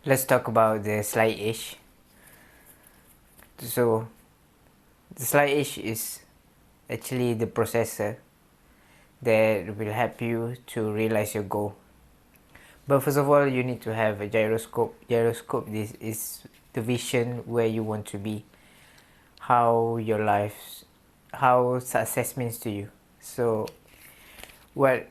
Let's talk about the slight edge. So the slight edge is actually the processor that will help you to realize your goal. But first of all, you need to have a gyroscope. Gyroscope, this is the vision where you want to be, how your life, how success means to you. So what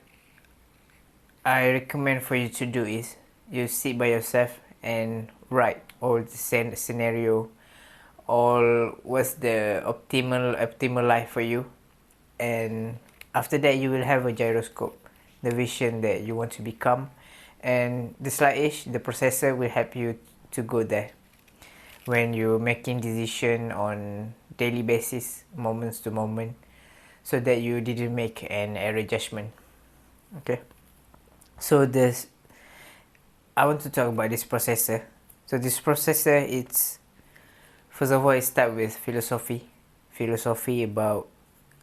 I recommend for you to do is you sit by yourself and write all the scenario, all what's the optimal life for you, and after that you will have a gyroscope, the vision that you want to become, and the slight edge, the processor will help you to go there when you're making decision on daily basis, moments to moment, so that you didn't make an error judgment. Okay, so this I want to talk about this processor. So this processor, it's first of all it start with philosophy about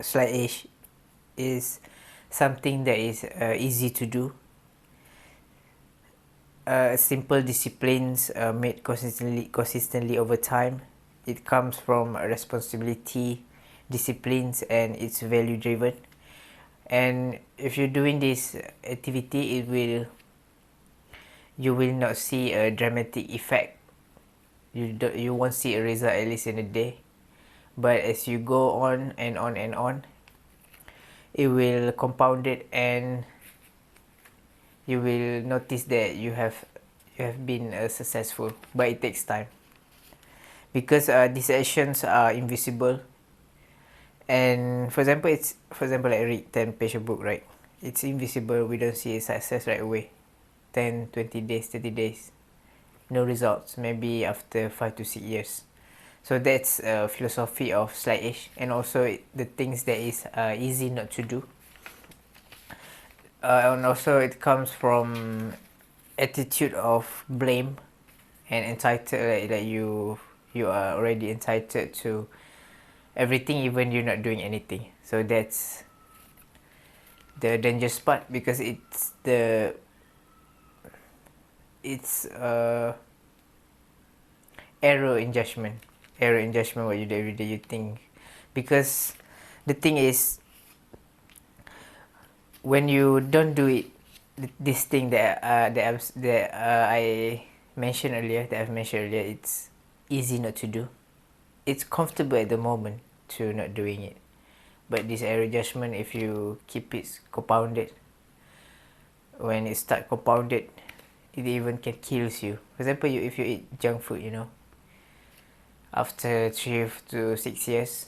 slight edge is something that is easy to do. Simple disciplines made consistently over time. It comes from responsibility, disciplines, and it's value driven. And if you're doing this activity, you will not see a dramatic effect. You won't see a result at least in a day. But as you go on and on and on, it will compound it, and you will notice that you have been successful. But it takes time because these actions are invisible. And for example, like read 10-page book, right? It's invisible. We don't see success right away. 10, 20 days, 30 days, no results. Maybe after 5 to 6 years. So that's a philosophy of slight edge, and also the things that is easy not to do. And also it comes from attitude of blame and entitled, like you are already entitled to everything even you're not doing anything. So that's the dangerous part, because it's error in judgment what you do every day. You think, because the thing is, when you don't do it, this thing that I mentioned earlier, it's easy not to do. It's comfortable at the moment to not doing it, but this error judgment, if you keep it compounded, when it start compounded, it even can kills you. For example, if you eat junk food, after 3 to 6 years,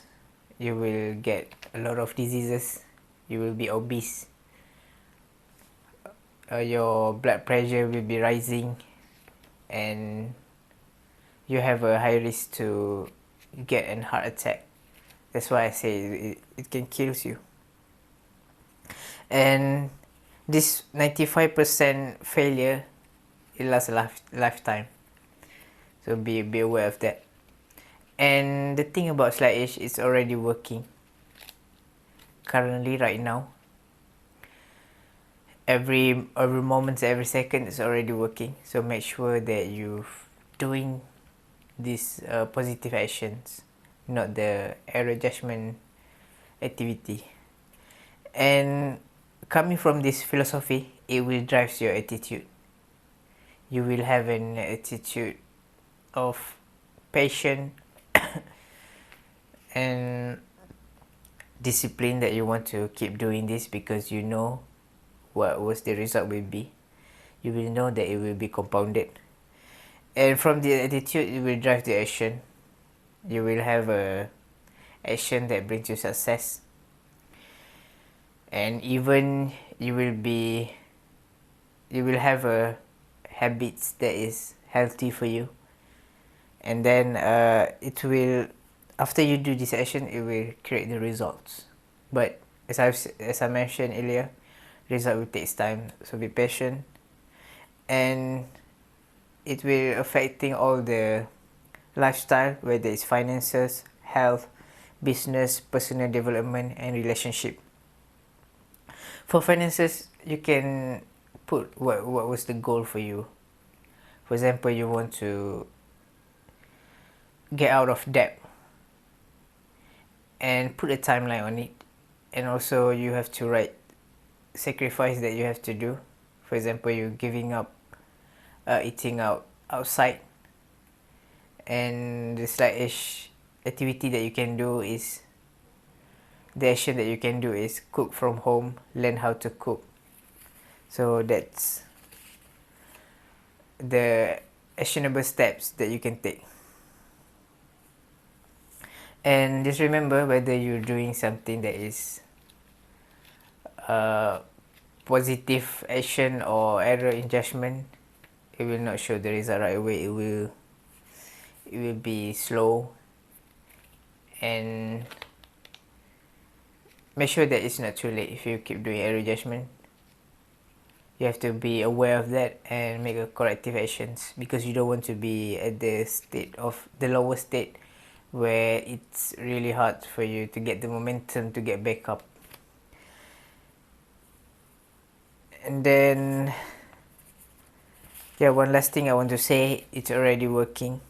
you will get a lot of diseases. You will be obese. Your blood pressure will be rising, and you have a high risk to get an heart attack. That's why I say it can kill you. And this 95% failure, it lasts a lifetime. So be aware of that. And the thing about slight edge, it's already working currently right now. Every moment, every second, is already working. So make sure that you're doing these positive actions, not the error judgment activity. And coming from this philosophy, it will drive your attitude. You will have an attitude of patience and discipline, that you want to keep doing this because you know what was the result will be. You will know that it will be compounded, and from the attitude, it will drive the action. You will have a action that brings you success, and even you will have a habits that is healthy for you. And then it will, after you do this action, it will create the results. But as I mentioned earlier, result will take time, so be patient. And it will affecting all the lifestyle, whether it's finances, health, business, personal development, and relationship. For finances, you can put what was the goal for you. For example, you want to get out of debt and put a timeline on it, and also you have to write sacrifice that you have to do. For example, you're giving up eating outside, and the slight-ish activity that you can do is the action that you can do is cook from home, learn how to cook. So that's the actionable steps that you can take. And just remember, whether you're doing something that is positive action or error in judgment, it will not show the result right away. It will be slow, and make sure that it's not too late if you keep doing error judgment. You have to be aware of that and make a corrective actions, because you don't want to be at the state of the lower state where it's really hard for you to get the momentum to get back up. And then one last thing I want to say, it's already working,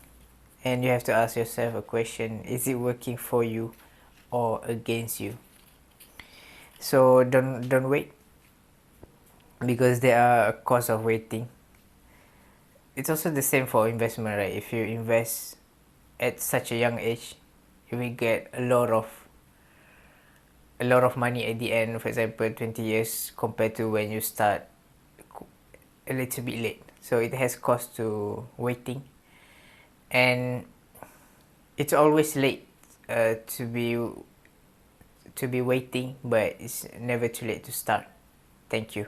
and you have to ask yourself a question: is it working for you or against you? So don't wait, because there are a cost of waiting. It's also the same for investment, right? If you invest at such a young age, you will get a lot of money at the end. For example, 20 years compared to when you start a little bit late. So it has cost to waiting, and it's always late to be waiting, but it's never too late to start. Thank you.